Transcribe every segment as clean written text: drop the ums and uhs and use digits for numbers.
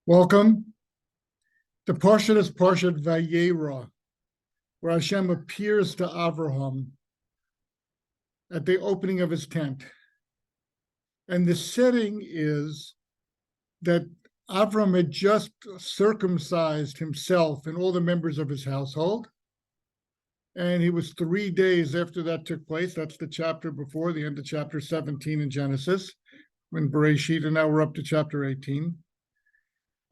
Welcome. The Parshat is Parshat Vayeira, where Hashem appears to Avraham at the opening of his tent. And the setting is that Avram had just circumcised himself and all the members of his household. And he was 3 days after that took place. That's the chapter before the end of chapter 17 in Genesis, when Bereshit, and now we're up to chapter 18.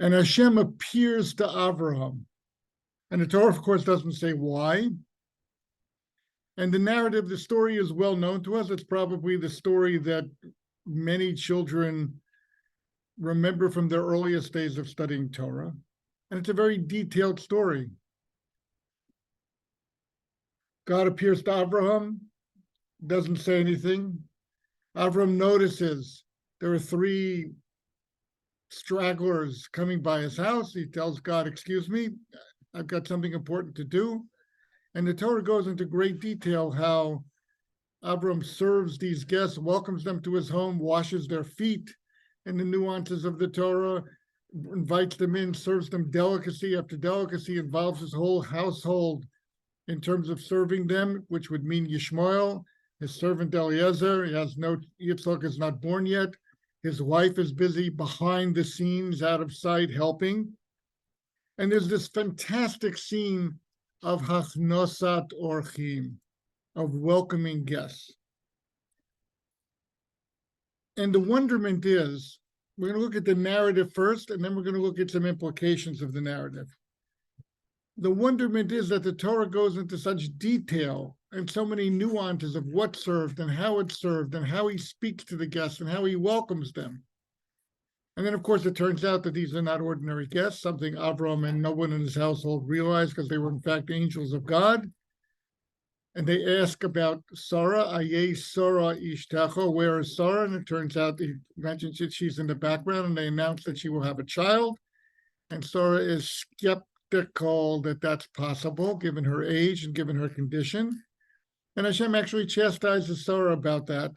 And Hashem appears to Avraham. And the Torah, of course, doesn't say why. And the narrative, the story is well known to us. It's probably the story that many children remember from their earliest days of studying Torah. And it's a very detailed story. God appears to Avraham, doesn't say anything. Avraham notices there are 3 stragglers coming by his house. He tells God, "Excuse me, I've got something important to do." And the Torah goes into great detail how Abram serves these guests, welcomes them to his home, washes their feet, and the nuances of the Torah, invites them in, serves them delicacy after delicacy, involves his whole household in terms of serving them, which would mean Yishmael, his servant Eliezer. Yitzchak is not born yet. His wife is busy behind the scenes, out of sight, helping. And there's this fantastic scene of hachnosat orchim, of welcoming guests. And the wonderment is, we're going to look at the narrative first, and then we're going to look at some implications of the narrative. The wonderment is that the Torah goes into such detail and so many nuances of what's served and how it's served and how he speaks to the guests and how he welcomes them. And then, of course, it turns out that these are not ordinary guests, something Avram and no one in his household realized, because they were, in fact, angels of God. And they ask about Sarah, Aye Sarah Ishtecho, where is Sarah? And it turns out he mentions that she's in the background, and they announce that she will have a child. And Sarah is skeptical that that's possible, given her age and given her condition. And Hashem actually chastises Sarah about that.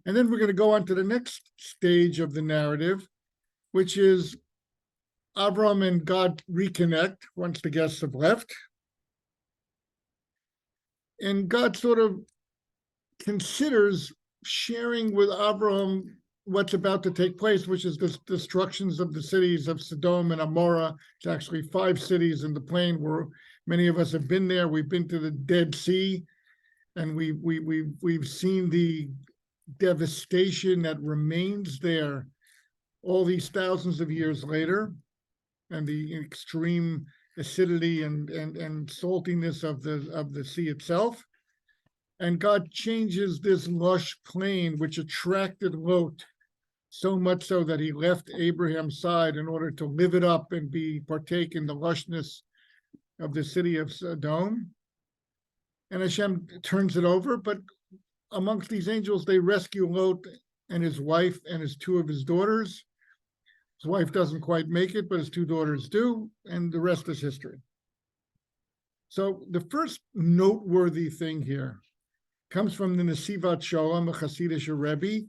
And then we're going to go on to the next stage of the narrative, which is Avram and God reconnect once the guests have left. And God sort of considers sharing with Avram what's about to take place, which is the destructions of the cities of Sodom and Amorah. It's actually 5 cities in the plain where many of us have been there. We've been to the Dead Sea, and we've seen the devastation that remains there all these thousands of years later, and the extreme acidity and saltiness of the sea itself. And God changes this lush plain, which attracted Lot so much so that he left Abraham's side in order to live it up and partake in the lushness of the city of Sodom. And Hashem turns it over, but amongst these angels, they rescue Lot and his wife and his 2 of his daughters. His wife doesn't quite make it, but his 2 daughters do, and the rest is history. So the first noteworthy thing here comes from the Nesivat Shalom, a Hasidic Rebbe,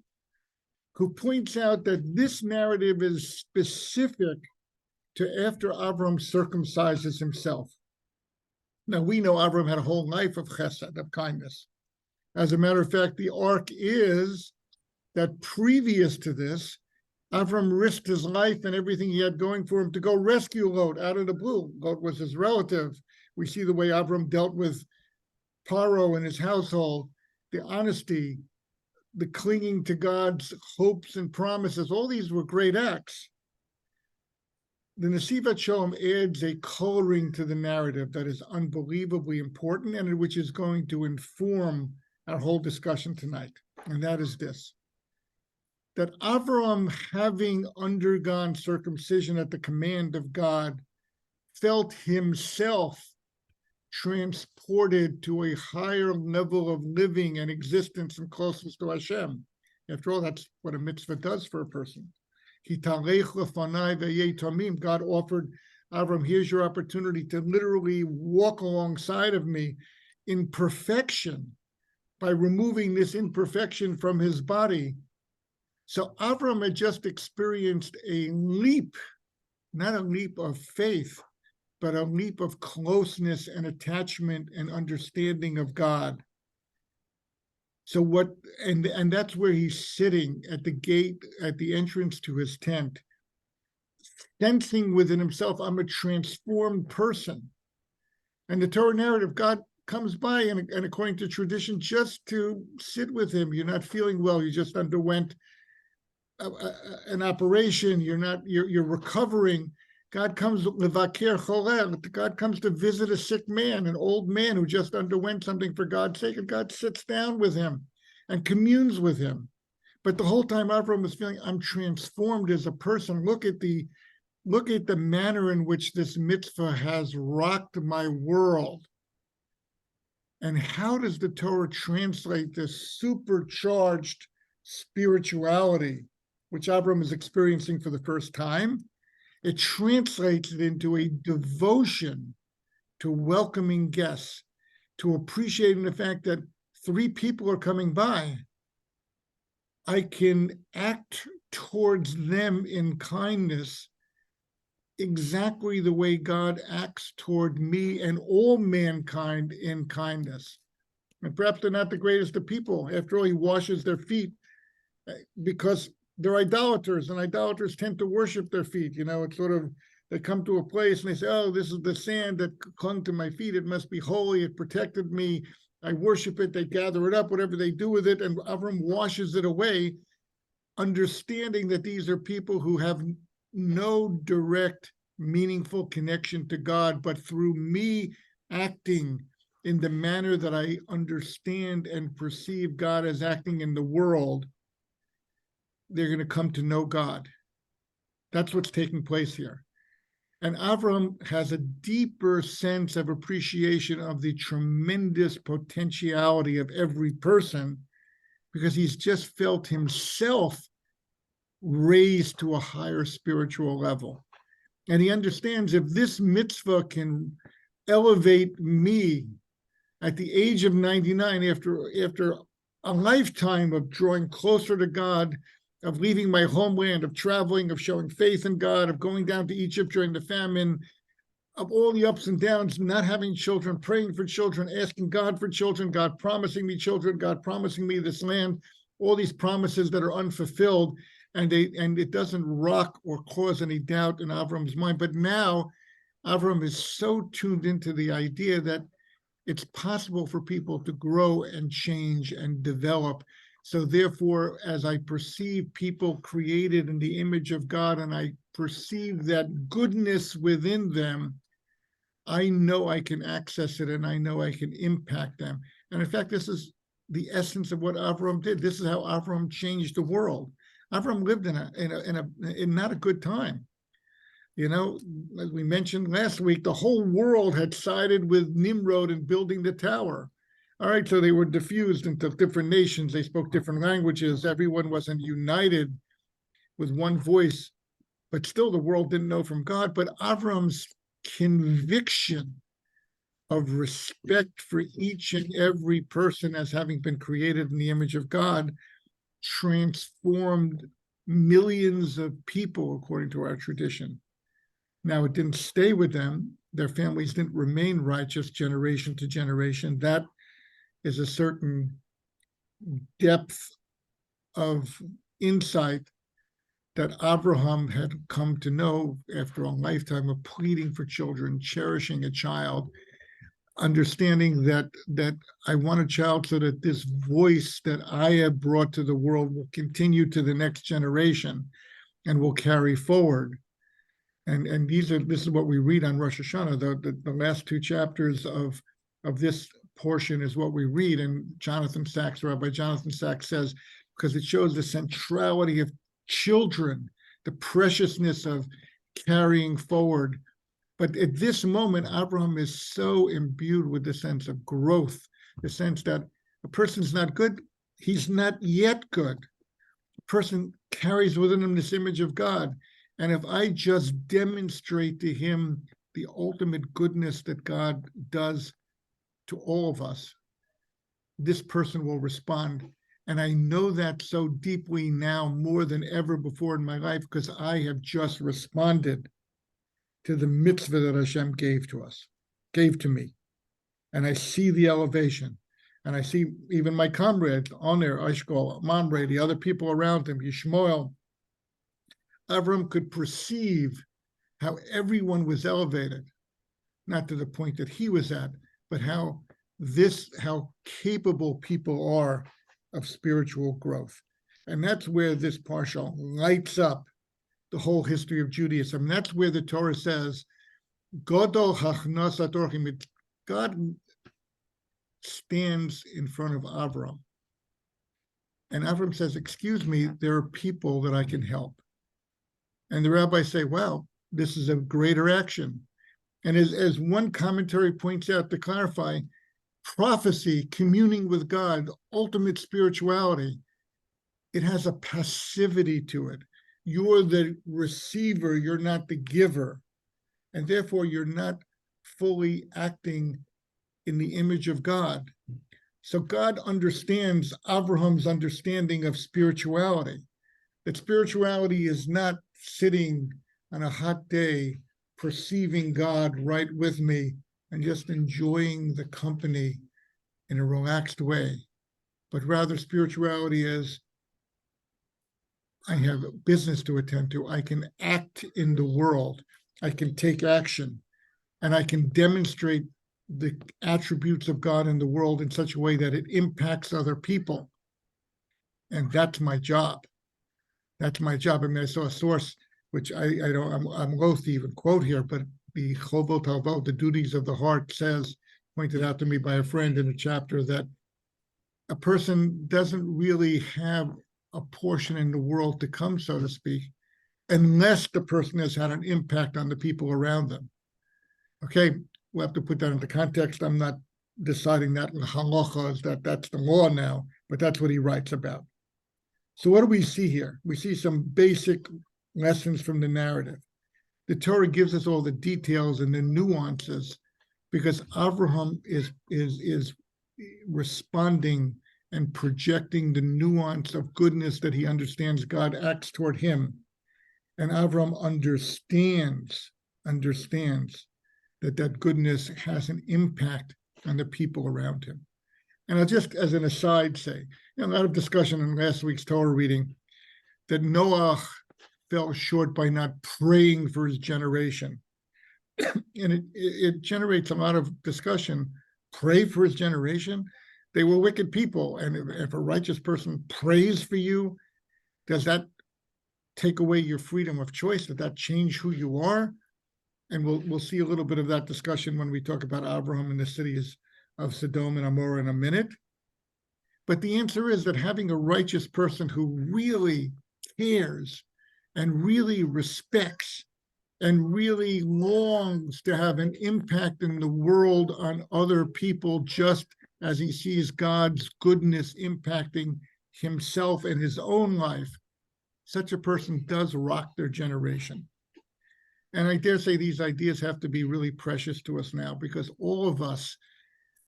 who points out that this narrative is specific to after Avram circumcises himself. Now, we know Avram had a whole life of chesed, of kindness. As a matter of fact, the arc is that previous to this, Avram risked his life and everything he had going for him to go rescue Lot out of the blue. Lot was his relative. We see the way Avram dealt with Paro and his household, the honesty, the clinging to God's hopes and promises. All these were great acts. The Nesivat Shalom adds a coloring to the narrative that is unbelievably important and which is going to inform our whole discussion tonight. And that is this: that Avram, having undergone circumcision at the command of God, felt himself transported to a higher level of living and existence and closeness to Hashem. After all, that's what a mitzvah does for a person. God offered Avram, here's your opportunity to literally walk alongside of me in perfection by removing this imperfection from his body. So Avram had just experienced a leap not a leap of faith, but a leap of closeness and attachment and understanding of God. So what, and that's where he's sitting at the gate, at the entrance to his tent, sensing within himself, I'm a transformed person. And the Torah narrative, God comes by and according to tradition, just to sit with him. You're not feeling well. You just underwent an operation. You're recovering. God comes levaker choler. God comes to visit a sick man, an old man who just underwent something for God's sake, and God sits down with him and communes with him. But the whole time Avram was feeling, I'm transformed as a person. Look at the manner in which this mitzvah has rocked my world. And how does the Torah translate this supercharged spirituality, which Avram is experiencing for the first time? It translates it into a devotion to welcoming guests, to appreciating the fact that 3 people are coming by. I can act towards them in kindness exactly the way God acts toward me and all mankind in kindness. And perhaps they're not the greatest of people. After all, he washes their feet because they're idolaters, and idolaters tend to worship their feet. It's sort of, they come to a place and they say, oh, this is the sand that clung to my feet. It must be holy. It protected me. I worship it. They gather it up, whatever they do with it. And Avram washes it away, understanding that these are people who have no direct, meaningful connection to God, but through me acting in the manner that I understand and perceive God as acting in the world, they're going to come to know God. That's what's taking place here. And Avram has a deeper sense of appreciation of the tremendous potentiality of every person, because he's just felt himself raised to a higher spiritual level. And he understands, if this mitzvah can elevate me at the age of 99, after a lifetime of drawing closer to God, of leaving my homeland, of traveling, of showing faith in God, of going down to Egypt during the famine, of all the ups and downs, not having children, praying for children, asking God for children, God promising me children, God promising me this land, all these promises that are unfulfilled. And it doesn't rock or cause any doubt in Avram's mind. But now Avram is so tuned into the idea that it's possible for people to grow and change and develop. So therefore, as I perceive people created in the image of God, and I perceive that goodness within them, I know I can access it, and I know I can impact them. And in fact, this is the essence of what Avram did. This is how Avram changed the world. Avram lived in not a good time. As we mentioned last week, the whole world had sided with Nimrod in building the tower. All right, so they were diffused into different nations. They spoke different languages. Everyone wasn't united with one voice, but still the world didn't know from God. But Avram's conviction of respect for each and every person as having been created in the image of God transformed millions of people, according to our tradition. Now, it didn't stay with them. Their families didn't remain righteous generation to generation. That is a certain depth of insight that Abraham had come to know after a lifetime of pleading for children, cherishing a child, understanding that I want a child so that this voice that I have brought to the world will continue to the next generation and will carry forward. And this is what we read on Rosh Hashanah. The last 2 chapters of this portion is what we read. And Rabbi Jonathan Sachs says, because it shows the centrality of children, the preciousness of carrying forward. But at this moment, Abraham is so imbued with the sense of growth, the sense that a person's not good, he's not yet good. A person carries within him this image of God. And if I just demonstrate to him the ultimate goodness that God does to all of us, this person will respond. And I know that so deeply now more than ever before in my life, because I have just responded to the mitzvah that Hashem gave to me. And I see the elevation. And I see even my comrades on there, Eshkol, Mamre, the other people around him, Yishmael. Avram could perceive how everyone was elevated, not to the point that he was at, but how capable people are of spiritual growth. And that's where this partial lights up the whole history of Judaism. And that's where the Torah says, Godol hachnasat orchim. God stands in front of Avram. And Avram says, excuse me, there are people that I can help. And the rabbis say, wow, this is a greater action. And as one commentary points out to clarify, prophecy, communing with God, ultimate spirituality, it has a passivity to it. You're the receiver, you're not the giver. And therefore, you're not fully acting in the image of God. So God understands Abraham's understanding of spirituality, that spirituality is not sitting on a hot day, perceiving God right with me and just enjoying the company in a relaxed way, but rather spirituality is, I have business to attend to. I can act in the world. I can take action, and I can demonstrate the attributes of God in the world in such a way that it impacts other people. And that's my job. That's my job. I mean, I saw a source, which I'm loath to even quote here, but the Chovot Halvot, the duties of the heart, says, pointed out to me by a friend in a chapter, that a person doesn't really have a portion in the world to come, so to speak, unless the person has had an impact on the people around them. Okay, we'll have to put that into context. I'm not deciding that in halacha is that's the law now, but that's what he writes about. So what do we see here? We see some basic lessons from the narrative. The Torah gives us all the details and the nuances because Avraham is responding and projecting the nuance of goodness that he understands God acts toward him. And Avram understands that goodness has an impact on the people around him. And I'll just, as an aside, say, a lot of discussion in last week's Torah reading that Noah fell short by not praying for his generation. And it generates a lot of discussion. Pray for his generation? They were wicked people. And if a righteous person prays for you, does that take away your freedom of choice? Does that change who you are? And we'll see a little bit of that discussion when we talk about Abraham and the cities of Sodom and Amorah in a minute. But the answer is that having a righteous person who really cares and really respects and really longs to have an impact in the world on other people, just as he sees God's goodness impacting himself and his own life, such a person does rock their generation. And I dare say these ideas have to be really precious to us now, because all of us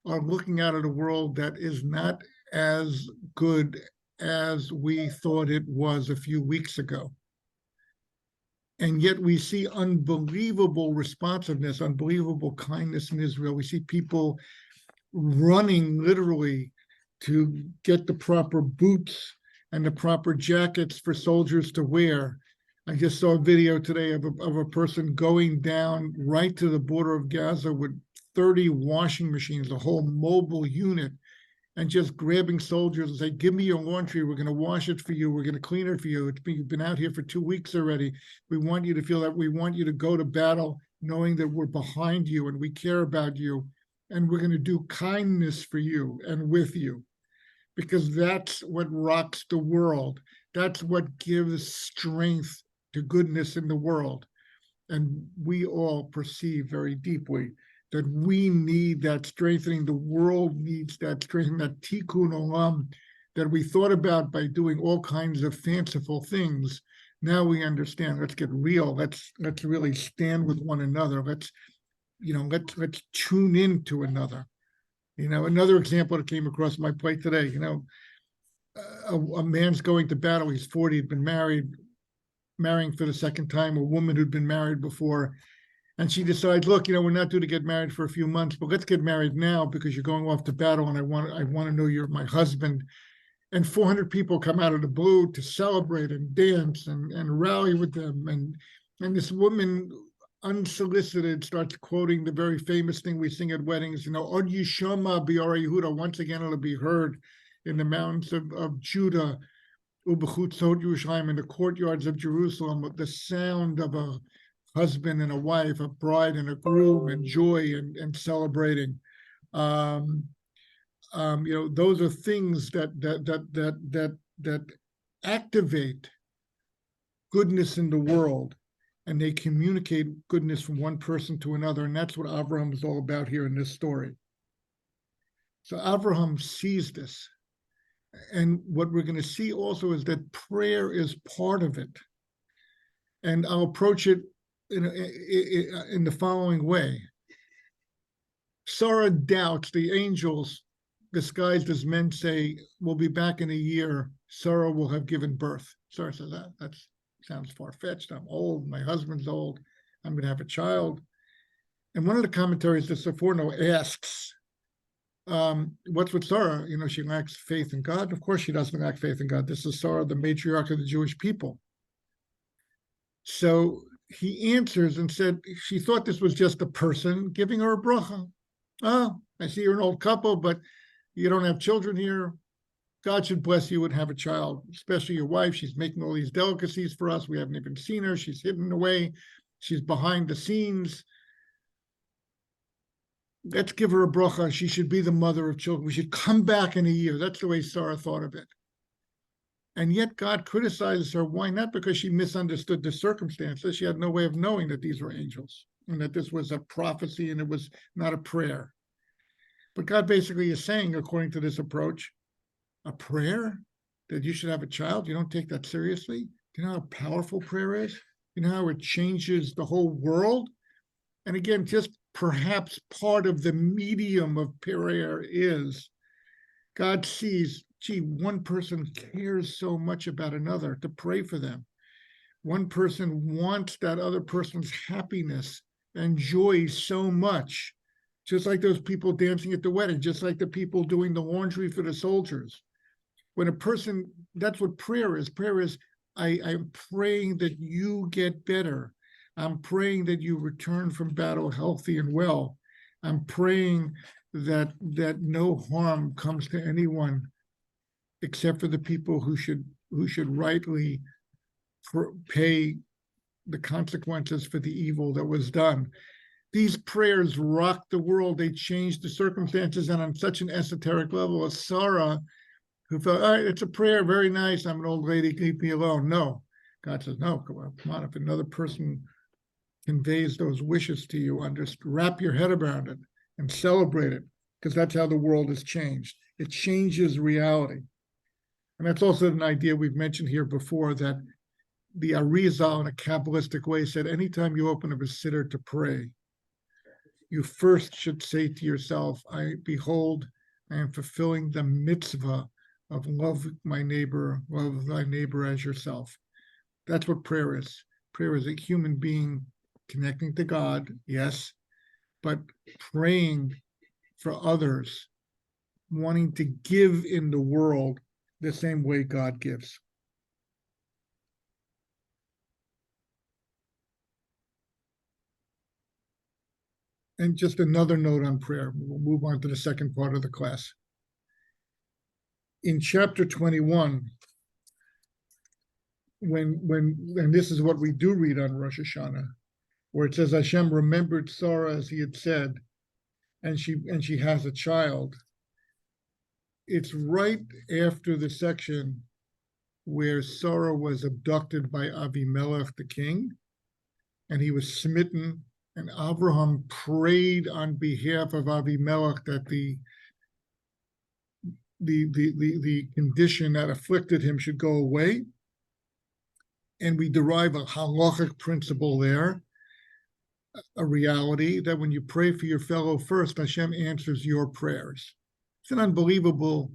are looking out at a world that is not as good as we thought it was a few weeks ago. And yet we see unbelievable responsiveness, unbelievable kindness in Israel. We see people running literally to get the proper boots and the proper jackets for soldiers to wear. I just saw a video today of a person going down right to the border of Gaza with 30 washing machines, a whole mobile unit, and just grabbing soldiers and say, give me your laundry. We're going to wash it for you. We're going to clean it for you. You've been out here for 2 weeks already. We want you to feel that we want you to go to battle knowing that we're behind you and we care about you. And we're going to do kindness for you and with you, because that's what rocks the world. That's what gives strength to goodness in the world. And we all perceive very deeply that we need that strengthening. The world needs that strengthening, that tikkun olam that we thought about by doing all kinds of fanciful things. Now we understand. Let's get real. Let's really stand with one another. Let's tune into another. Another example that came across my plate today. A man's going to battle. He's 40. He'd been marrying for the second time. A woman who'd been married before. And she decides, look, we're not due to get married for a few months, but let's get married now because you're going off to battle, and I want to know you're my husband. And 400 people come out of the blue to celebrate and dance and rally with them. And this woman, unsolicited, starts quoting the very famous thing we sing at weddings, Od Yishama B'Yar Yehuda, once again it'll be heard in the mountains of Judah, Ubechutzot Yerushalayim, in the courtyards of Jerusalem, with the sound of a husband and a wife, a bride and a groom, and joy and celebrating. Those are things that activate goodness in the world, and they communicate goodness from one person to another, and that's what Avraham is all about here in this story. So Avraham sees this, and what we're going to see also is that prayer is part of it. And I'll approach it in the following way. Sarah doubts. The angels, disguised as men, say, we'll be back in a year. Sarah will have given birth. Sarah says, that sounds far-fetched. I'm old. My husband's old. I'm going to have a child. And one of the commentaries to Sephorno asks, what's with Sarah? She lacks faith in God. Of course she doesn't lack faith in God. This is Sarah, the matriarch of the Jewish people. So he answers and said she thought this was just a person giving her a bracha. Oh, I see you're an old couple, but you don't have children here. God should bless you and have a child, especially your wife. She's making all these delicacies for us. We haven't even seen her. She's hidden away. She's behind the scenes. Let's give her a bracha. She should be the mother of children. We should come back in a year. That's the way Sarah thought of it. And yet God criticizes her. Why? Not because she misunderstood the circumstances. She had no way of knowing that these were angels and that this was a prophecy and it was not a prayer. But God basically is saying, according to this approach, a prayer that you should have a child, you don't take that seriously? Do you know how powerful prayer is? You know how it changes the whole world? And again, just perhaps part of the medium of prayer is God sees, one person cares so much about another to pray for them. One person wants that other person's happiness and joy so much, just like those people dancing at the wedding, just like the people doing the laundry for the soldiers. When a person, that's what prayer is. Prayer is, I'm praying that you get better. I'm praying that you return from battle healthy and well. I'm praying that no harm comes to anyone except for the people who should rightly pay the consequences for the evil that was done. These prayers rocked the world. They changed the circumstances, and on such an esoteric level, as Sarah, who felt, all right, it's a prayer, very nice, I'm an old lady, leave me alone. No, God says, no, come on, if another person conveys those wishes to you, wrap your head around it and celebrate it, because that's how the world has changed. It changes reality. And that's also an idea we've mentioned here before, that the Arizal, in a Kabbalistic way, said anytime you open up a siddur to pray, you first should say to yourself, behold, I am fulfilling the mitzvah of love my neighbor, love thy neighbor as yourself. That's what prayer is. Prayer is a human being connecting to God, yes, but praying for others, wanting to give in the world the same way God gives. And just another note on prayer. We'll move on to the second part of the class. In chapter 21, and this is what we do read on Rosh Hashanah, where it says Hashem remembered Sarah as he had said, and she has a child. It's right after the section where Sarah was abducted by Avimelech the king, and he was smitten, and Abraham prayed on behalf of Avimelech that the condition that afflicted him should go away. And we derive a halachic principle there, a reality that when you pray for your fellow first, Hashem answers your prayers. It's an unbelievable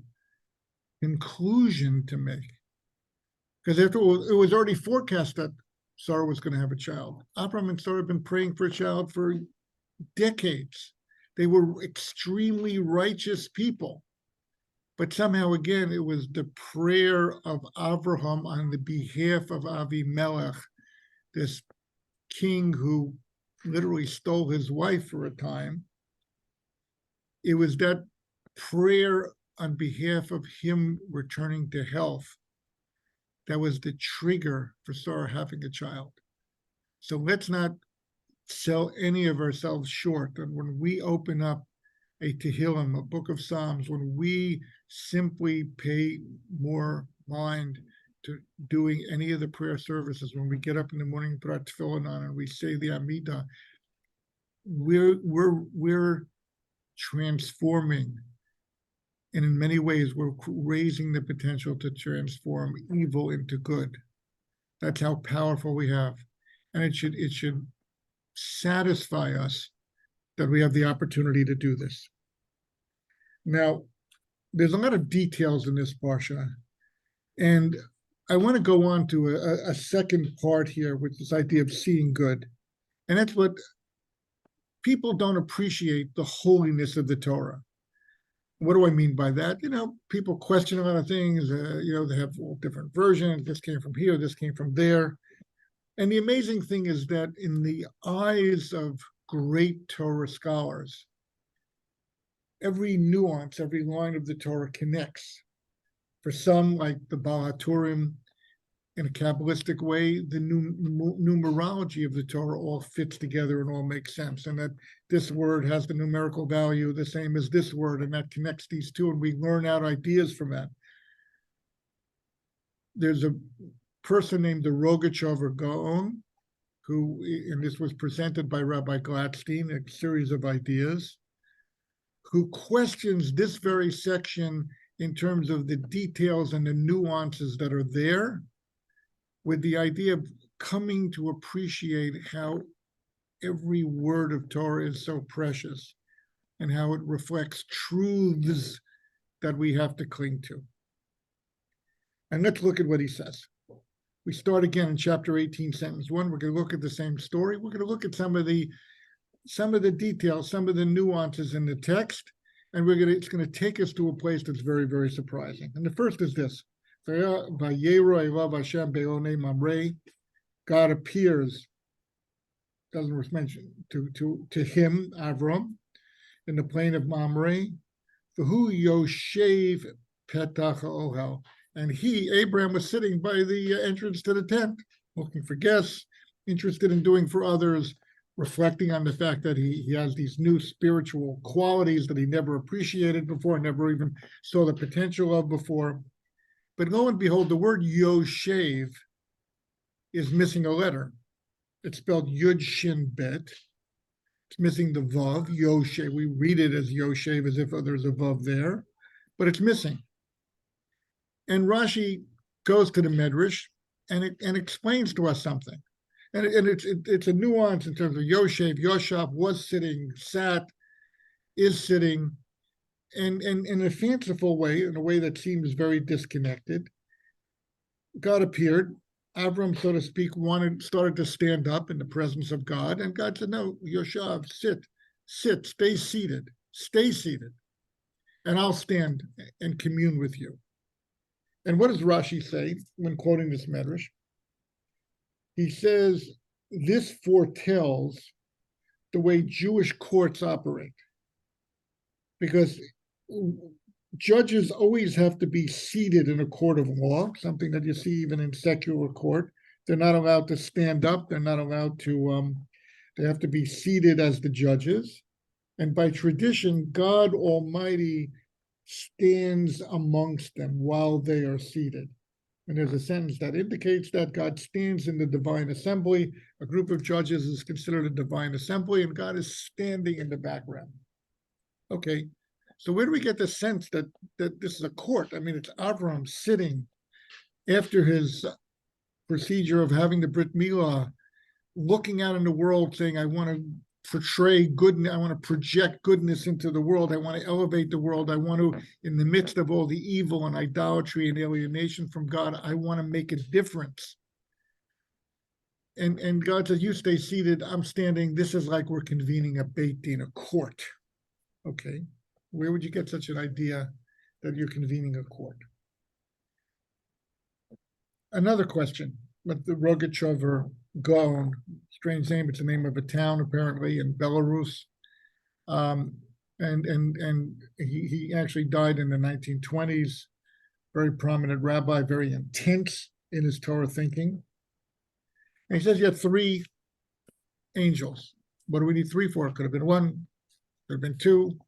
conclusion to make, because after all, it was already forecast that Sarah was going to have a child. Abram and Sarah have been praying for a child for decades. They were extremely righteous people. But somehow, again, it was the prayer of Abraham on the behalf of Avimelech, this king who literally stole his wife for a time. It was that prayer on behalf of him returning to health that was the trigger for Sarah having a child. So let's not sell any of ourselves short. And when we open up a Tehillim, a book of Psalms, when we simply pay more mind to doing any of the prayer services, when we get up in the morning, put our tefillin on, and we say the Amidah, we're transforming. And in many ways, we're raising the potential to transform evil into good. That's how powerful we have. And it should satisfy us that we have the opportunity to do this. Now, there's a lot of details in this parsha, and I want to go on to a second part here with this idea of seeing good. And that's what people don't appreciate, the holiness of the Torah. What do I mean by that? People question a lot of things. They have all different versions. This came from here, this came from there. And the amazing thing is that in the eyes of great Torah scholars, every nuance, every line of the Torah connects. For some, like the Baal HaTurim, in a Kabbalistic way, the numerology of the Torah all fits together and all makes sense. And that this word has the numerical value the same as this word, and that connects these two, and we learn out ideas from that. There's a person named the Rogachover or Gaon, who, and this was presented by Rabbi Gladstein, a series of ideas, who questions this very section in terms of the details and the nuances that are there, with the idea of coming to appreciate how every word of Torah is so precious and how it reflects truths that we have to cling to. And let's look at what he says. We start again in chapter 18, sentence 1. We're going to look at the same story. We're going to look at some of the details, some of the nuances in the text, and it's going to take us to a place that's very, very surprising. And the first is this. Vayeira Hashem be'onei Mamre. God appears, doesn't mention, to him, Avram, in the plain of Mamre. V'hu yoshev petach ha'ohel. And Abraham, was sitting by the entrance to the tent, looking for guests, interested in doing for others, reflecting on the fact that he has these new spiritual qualities that he never appreciated before, never even saw the potential of before. But lo and behold, the word Yoshev is missing a letter. It's spelled Yud Shin Bet. It's missing the Vav, Yoshev. We read it as Yoshev as if there's a Vav there, but it's missing. And Rashi goes to the Medrash and explains to us something. And it's a nuance in terms of Yoshev, Yoshav, was sitting, sat, is sitting, and in a fanciful way, in a way that seems very disconnected. God appeared. Avram, so to speak, started to stand up in the presence of God, and God said, "No, Yoshav, sit, stay seated, and I'll stand and commune with you." And what does Rashi say when quoting this Medrash? He says, this foretells the way Jewish courts operate. Because judges always have to be seated in a court of law, something that you see even in secular court. They're not allowed to stand up. They're not allowed to, they have to be seated as the judges. And by tradition, God Almighty stands amongst them while they are seated. And there's a sentence that indicates that God stands in the divine assembly. A group of judges is considered a divine assembly, and God is standing in the background. Okay, so where do we get the sense that this is a court? I mean, it's Avram sitting after his procedure of having the Brit Milah, looking out in the world saying, I want to portray goodness, I want to project goodness into the world, I want to elevate the world, I want to, in the midst of all the evil and idolatry and alienation from God, I want to make a difference. and God says, you stay seated, I'm standing. This is like we're convening a Beit Din, a court. Okay, where would you get such an idea that you're convening a court? Another question, but the Rogachover Gaon, strange name, it's the name of a town apparently in Belarus. And he actually died in the 1920s, very prominent rabbi, very intense in his Torah thinking. And he says he had three angels. What do we need three for? It could have been one, could have been two.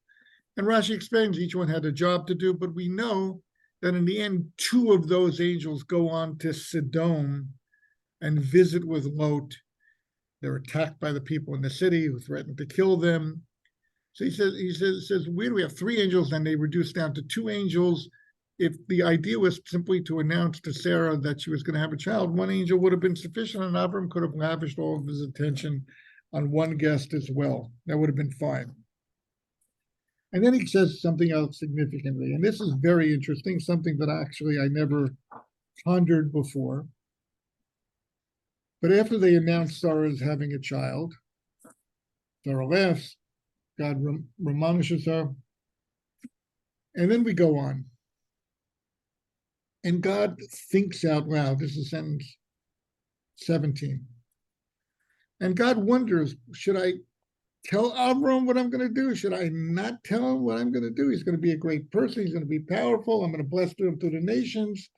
And Rashi explains each one had a job to do, but we know that in the end, two of those angels go on to Sodom and visit with Lot. They're attacked by the people in the city who threatened to kill them. So he says, where do we have three angels? And they reduce down to two angels. If the idea was simply to announce to Sarah that she was going to have a child, one angel would have been sufficient, and Abram could have lavished all of his attention on one guest as well. That would have been fine. And then he says something else significantly, and this is very interesting, something that actually I never pondered before. But after they announced Sarah is having a child, Sarah laughs, God admonishes her, and then we go on. And God thinks out loud. This is sentence 17. And God wonders, should I tell Avram what I'm going to do? Should I not tell him what I'm going to do? He's going to be a great person. He's going to be powerful. I'm going to bless him to the nations.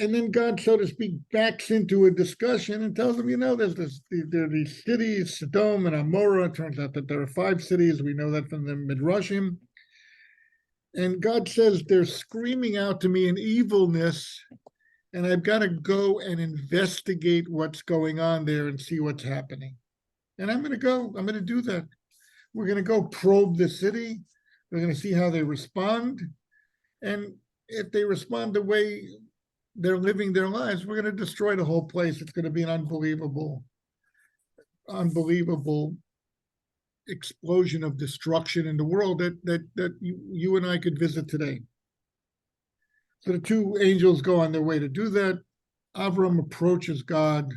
And then God, so to speak, backs into a discussion and tells him, there are these cities, Sodom and Amorah. It turns out that there are 5 cities. We know that from the Midrashim. And God says they're screaming out to me in evilness, and I've got to go and investigate what's going on there and see what's happening. And I'm going to go. I'm going to do that. We're going to go probe the city. We're going to see how they respond. And if they respond the way they're living their lives, we're going to destroy the whole place. It's going to be an unbelievable explosion of destruction in the world that you and I could visit today. So the two angels go on their way to do that. Avram approaches God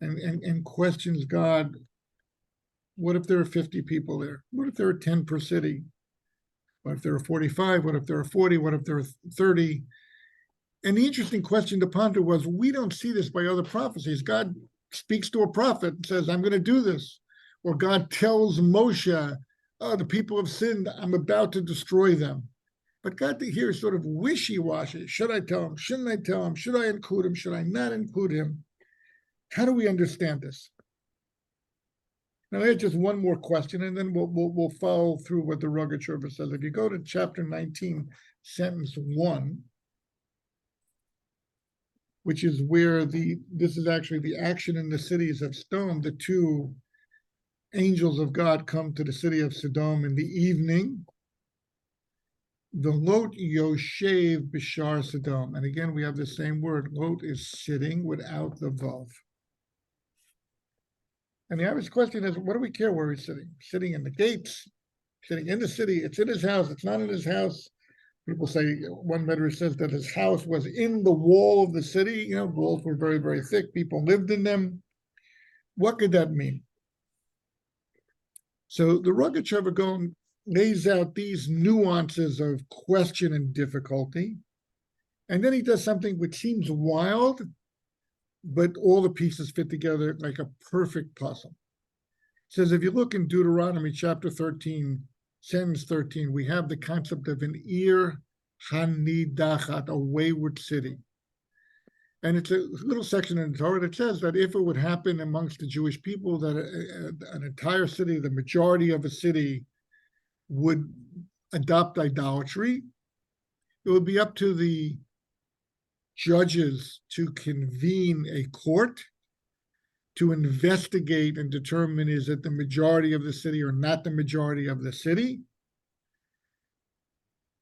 and questions God. What if there are 50 people there? What if there are 10 per city? What if there are 45? What if there are 40? What if there are 30? And the interesting question to ponder was, we don't see this by other prophecies. God speaks to a prophet and says, I'm going to do this. Or God tells Moshe, the people have sinned, I'm about to destroy them. But God here is sort of wishy-washy. Should I tell him? Shouldn't I tell him? Should I include him? Should I not include him? How do we understand this? Now, here's just one more question, and then we'll follow through what the Rogachover says. If you go to chapter 19, sentence 1, which is where this is actually the action in the cities of Sodom, the two angels of God come to the city of Sodom in the evening. The Lot Yoshev Bishar Sodom. And again, we have the same word. Lot is sitting without the vav. And the obvious question is, what do we care where he's sitting? Sitting in the gates, sitting in the city. It's in his house. It's not in his house. People say, one Medrash says that his house was in the wall of the city. Walls were very, very thick. People lived in them. What could that mean? So the Rogachover Gaon lays out these nuances of question and difficulty. And then he does something which seems wild, but all the pieces fit together like a perfect puzzle. He says, if you look in Deuteronomy chapter 13, sentence 13, we have the concept of an Ir Hanidachat, a wayward city. And it's a little section in the Torah that says that if it would happen amongst the Jewish people that an entire city, the majority of a city, would adopt idolatry, it would be up to the judges to convene a court to investigate and determine, is it the majority of the city or not the majority of the city?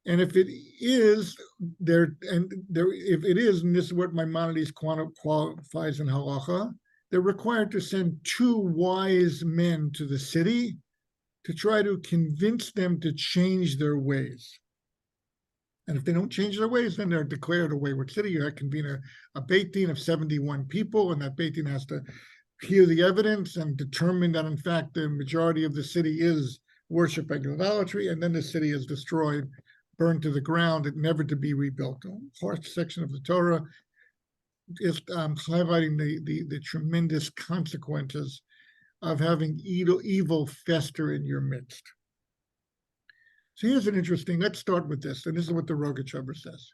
And if it is, if it is, and this is what Maimonides qualifies in halacha, they're required to send 2 wise men to the city to try to convince them to change their ways. And if they don't change their ways, then they're declared a wayward city. You convene a Beit Din of 71 people, and that Beit Din has to hear the evidence and determine that, in fact, the majority of the city is worshiping idolatry, and then the city is destroyed, burned to the ground, and never to be rebuilt. A harsh section of the Torah is highlighting the tremendous consequences of having evil fester in your midst. So here's an interesting, let's start with this, and this is what the Rogatchover says.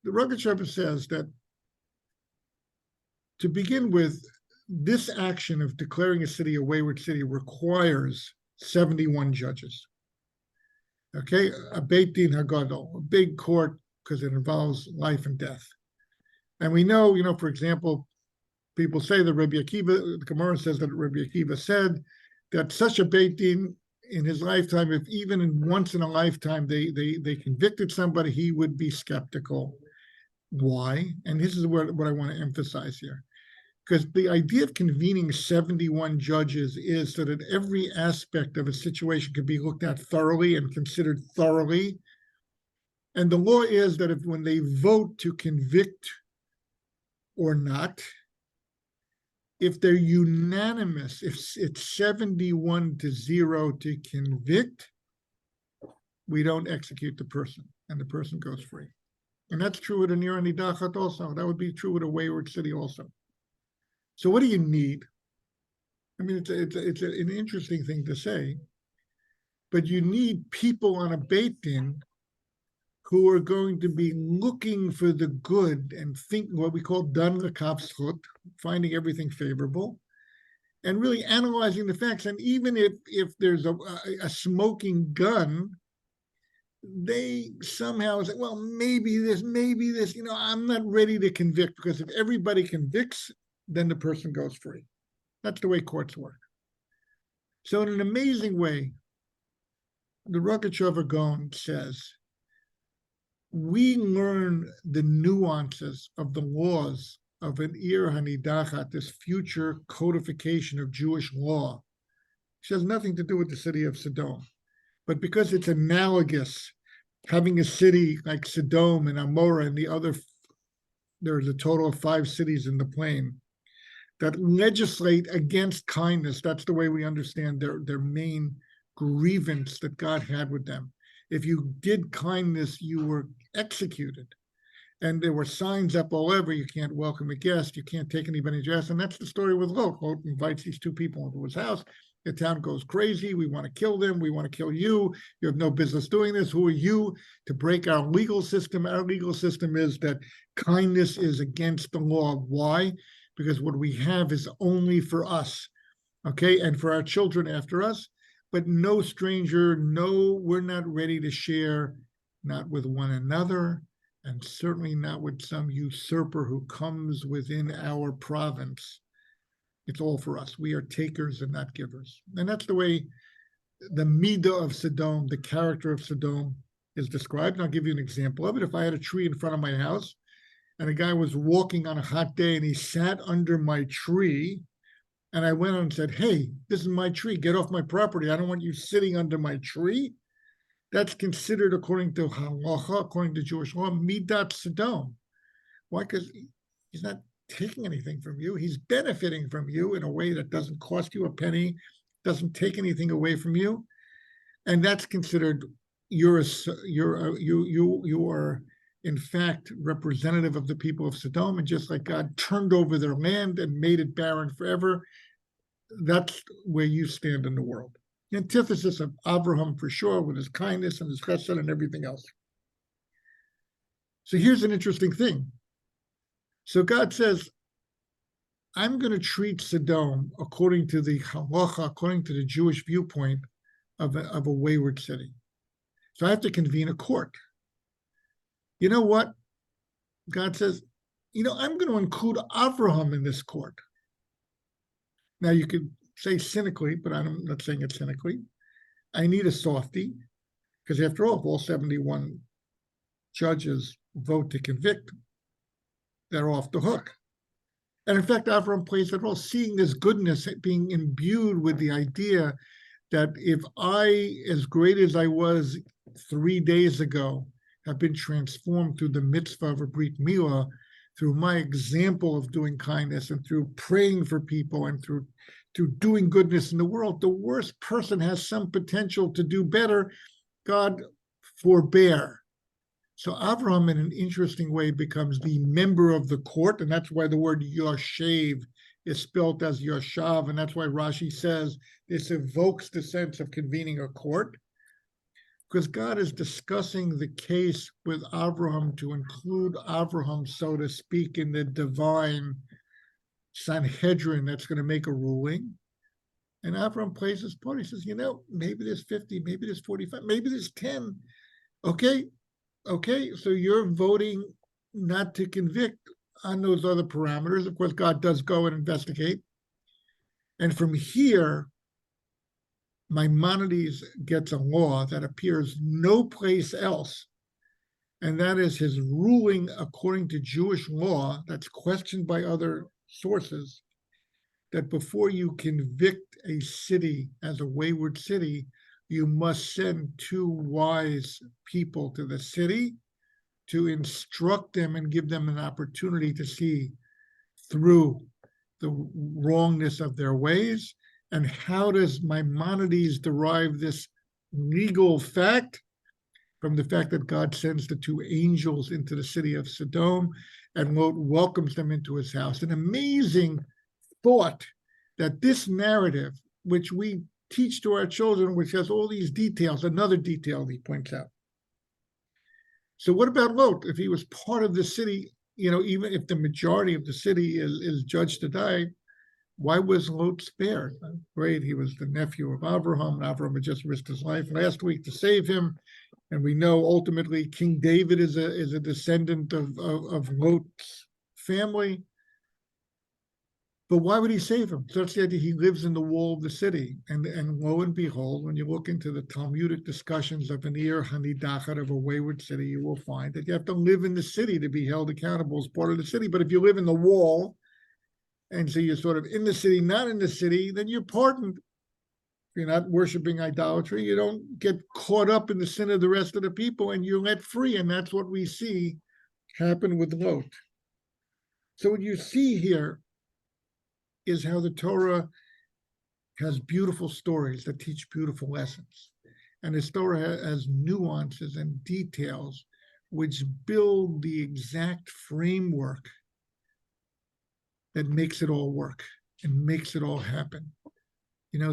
The Rogatchover says that, to begin with, this action of declaring a city a wayward city requires 71 judges. Okay, a Beit Din Hagadol, a big court, because it involves life and death. And we know, for example, people say that Rabbi Akiva, the Gemara says that Rabbi Akiva said that such a Beit Din in his lifetime, if even once in a lifetime they convicted somebody, he would be skeptical. Why? And this is what I want to emphasize here. Because the idea of convening 71 judges is so that every aspect of a situation could be looked at thoroughly and considered thoroughly. And the law is that when they vote to convict or not, if they're unanimous, if it's 71-0 to convict, we don't execute the person, and the person goes free. And that's true with a Nir Nidachat also. That would be true with a wayward city also. So what do you need? I mean, it's an interesting thing to say, but you need people on a Beit Din who are going to be looking for the good and think what we call dan l'kavzchut, finding everything favorable, and really analyzing the facts. And even if there's a smoking gun, they somehow say, well, maybe this, I'm not ready to convict, because if everybody convicts, then the person goes free. That's the way courts work. So in an amazing way, the Rogatchover Gaon says, we learn the nuances of the laws of an Ir Hanidachat, this future codification of Jewish law. It has nothing to do with the city of Sodom. But because it's analogous, having a city like Sodom and Amorah and the other, there's a total of 5 cities in the plain that legislate against kindness. That's the way we understand their main grievance that God had with them. If you did kindness, you were executed. And there were signs up all over. You can't welcome a guest. You can't take anybody's guest. And that's the story with Lot. Lot invites these 2 people into his house. The town goes crazy. We want to kill them. We want to kill you. You have no business doing this. Who are you to break our legal system? Our legal system is that kindness is against the law. Why? Because what we have is only for us, okay? And for our children after us, but no stranger, no, we're not ready to share, not with one another, and certainly not with some usurper who comes within our province. It's all for us. We are takers and not givers. And that's the way the Midah of Sodom, the character of Sodom, is described. And I'll give you an example of it. If I had a tree in front of my house and a guy was walking on a hot day and he sat under my tree, and I went on and said, hey, this is my tree. Get off my property. I don't want you sitting under my tree. That's considered, according to halacha, according to Jewish law, midat Sodom. Why? Because he's not taking anything from you. He's benefiting from you in a way that doesn't cost you a penny, doesn't take anything away from you. And that's considered you are in fact representative of the people of Sodom. And just like God turned over their land and made it barren forever, that's where you stand in the world. The antithesis of Abraham, for sure, with his kindness and his chesed and everything else. So here's an interesting thing. So God says, I'm going to treat Sodom according to the halacha, according to the Jewish viewpoint of a wayward city. So I have to convene a court. You know what? God says, I'm going to include Abraham in this court. Now you could say cynically, but I'm not saying it cynically. I need a softie, because after all, if all 71 judges vote to convict, they're off the hook. And in fact, Avraham plays that role, seeing this goodness, being imbued with the idea that if I, as great as I was 3 days ago, have been transformed through the mitzvah of a Brit Milah, through my example of doing kindness and through praying for people and through doing goodness in the world, the worst person has some potential to do better. God forbear. So Avraham, in an interesting way, becomes the member of the court, and that's why the word Yoshev is spelt as Yoshav, and that's why Rashi says this evokes the sense of convening a court, because God is discussing the case with Avraham to include Avraham, so to speak, in the divine Sanhedrin that's going to make a ruling. And Avraham plays his part. He says, maybe there's 50, maybe there's 45, maybe there's 10. Okay, so you're voting not to convict on those other parameters. Of course, God does go and investigate. And from here, Maimonides gets a law that appears no place else, and that is his ruling according to Jewish law that's questioned by other sources, that before you convict a city as a wayward city, you must send 2 wise people to the city to instruct them and give them an opportunity to see through the wrongness of their ways. And how does Maimonides derive this legal fact? From the fact that God sends the 2 angels into the city of Sodom, and Lot welcomes them into his house. An amazing thought that this narrative, which we teach to our children, which has all these details, another detail he points out. So what about Lot? If he was part of the city, even if the majority of the city is judged to die, why was Lot spared? Right, he was the nephew of Abraham. Abraham had just risked his life last week to save him. And we know ultimately King David is a descendant of Lot's family. But why would he save him? So that's the idea. He lives in the wall of the city. And lo and behold, when you look into the Talmudic discussions of an Ir Hanidachat, of a wayward city, you will find that you have to live in the city to be held accountable as part of the city. But if you live in the wall, and so you're sort of in the city, not in the city, then you're pardoned. If you're not worshiping idolatry, you don't get caught up in the sin of the rest of the people, and you're let free. And that's what we see happen with Lot. So what you see here is how the Torah has beautiful stories that teach beautiful lessons. And the Torah has nuances and details which build the exact framework that makes it all work and makes it all happen.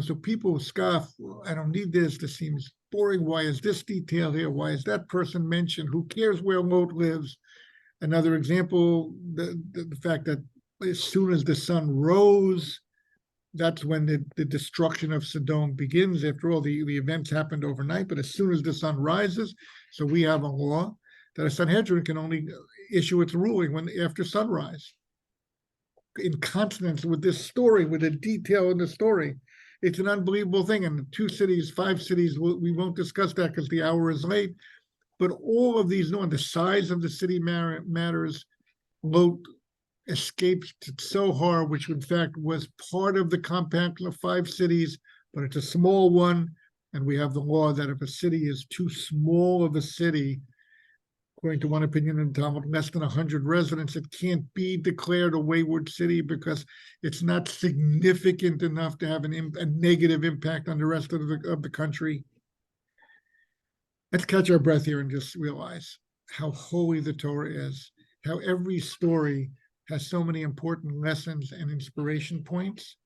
So people scoff, I don't need this seems boring. Why is this detail here? Why is that person mentioned? Who cares where Lot lives? Another example, the fact that as soon as the sun rose, that's when the destruction of Sodom begins. After all, the events happened overnight, but as soon as the sun rises, so we have a law that a Sanhedrin can only issue its ruling after sunrise. In consonance with this story, with the detail in the story. It's an unbelievable thing. And 2 cities, 5 cities, we won't discuss that because the hour is late. But all of these, the size of the city matters. Lot escapes to Sohar, which in fact was part of the compact of 5 cities, but it's a small one. And we have the law that if a city is too small of a city, according to one opinion in Talmud, less than 100 residents, it can't be declared a wayward city because it's not significant enough to have a negative impact on the rest of the country. Let's catch our breath here and just realize how holy the Torah is, how every story has so many important lessons and inspiration points,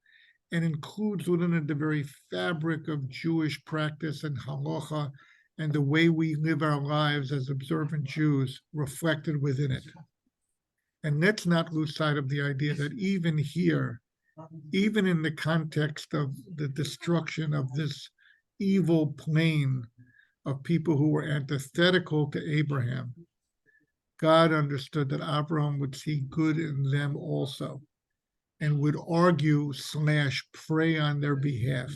and includes within it the very fabric of Jewish practice and halacha, and the way we live our lives as observant Jews reflected within it. And let's not lose sight of the idea that even here, even in the context of the destruction of this evil plane of people who were antithetical to Abraham, God understood that Abraham would see good in them also and would argue / pray on their behalf.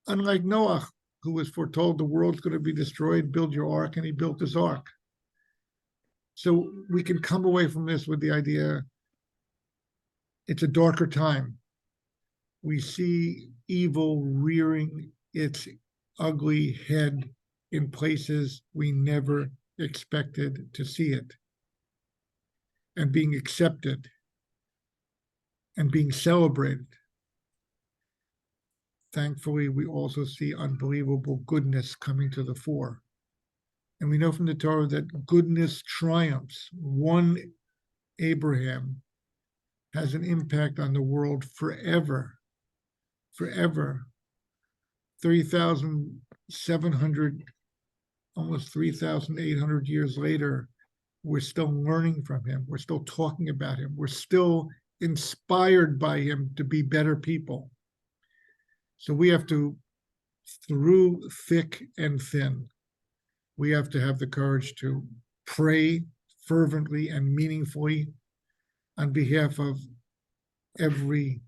Unlike Noah, who was foretold the world's going to be destroyed, build your ark, and he built his ark. So we can come away from this with the idea it's a darker time. We see evil rearing its ugly head in places we never expected to see it, and being accepted and being celebrated. Thankfully, we also see unbelievable goodness coming to the fore. And we know from the Torah that goodness triumphs. One Abraham has an impact on the world forever, forever. 3,700, almost 3,800 years later, we're still learning from him. We're still talking about him. We're still inspired by him to be better people. So we have to, through thick and thin, we have to have the courage to pray fervently and meaningfully on behalf of every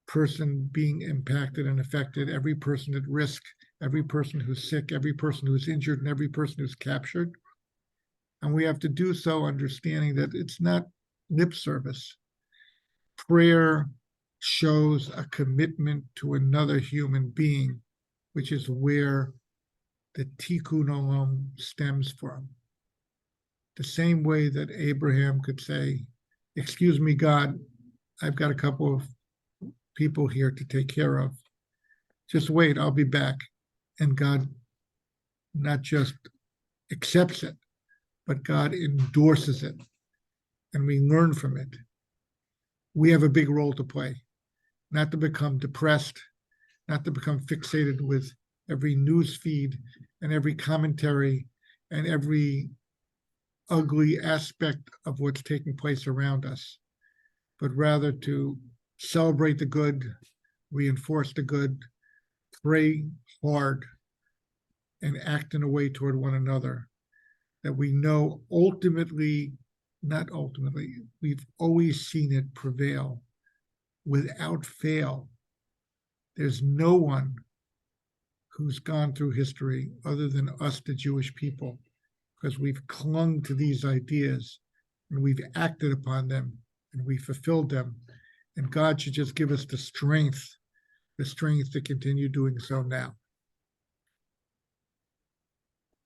person being impacted and affected, every person at risk, every person who's sick, every person who's injured, and every person who's captured. And we have to do so understanding that it's not lip service. Prayer shows a commitment to another human being, which is where the tikkun olam stems from. The same way that Abraham could say, "Excuse me, God, I've got a couple of people here to take care of. Just wait, I'll be back." And God not just accepts it, but God endorses it, and we learn from it. We have a big role to play, not to become depressed, not to become fixated with every news feed and every commentary and every ugly aspect of what's taking place around us, but rather to celebrate the good, reinforce the good, pray hard, and act in a way toward one another that we know we've always seen it prevail without fail. There's no one who's gone through history other than us, the Jewish people, because we've clung to these ideas and we've acted upon them and we fulfilled them. And God should just give us the strength to continue doing so now.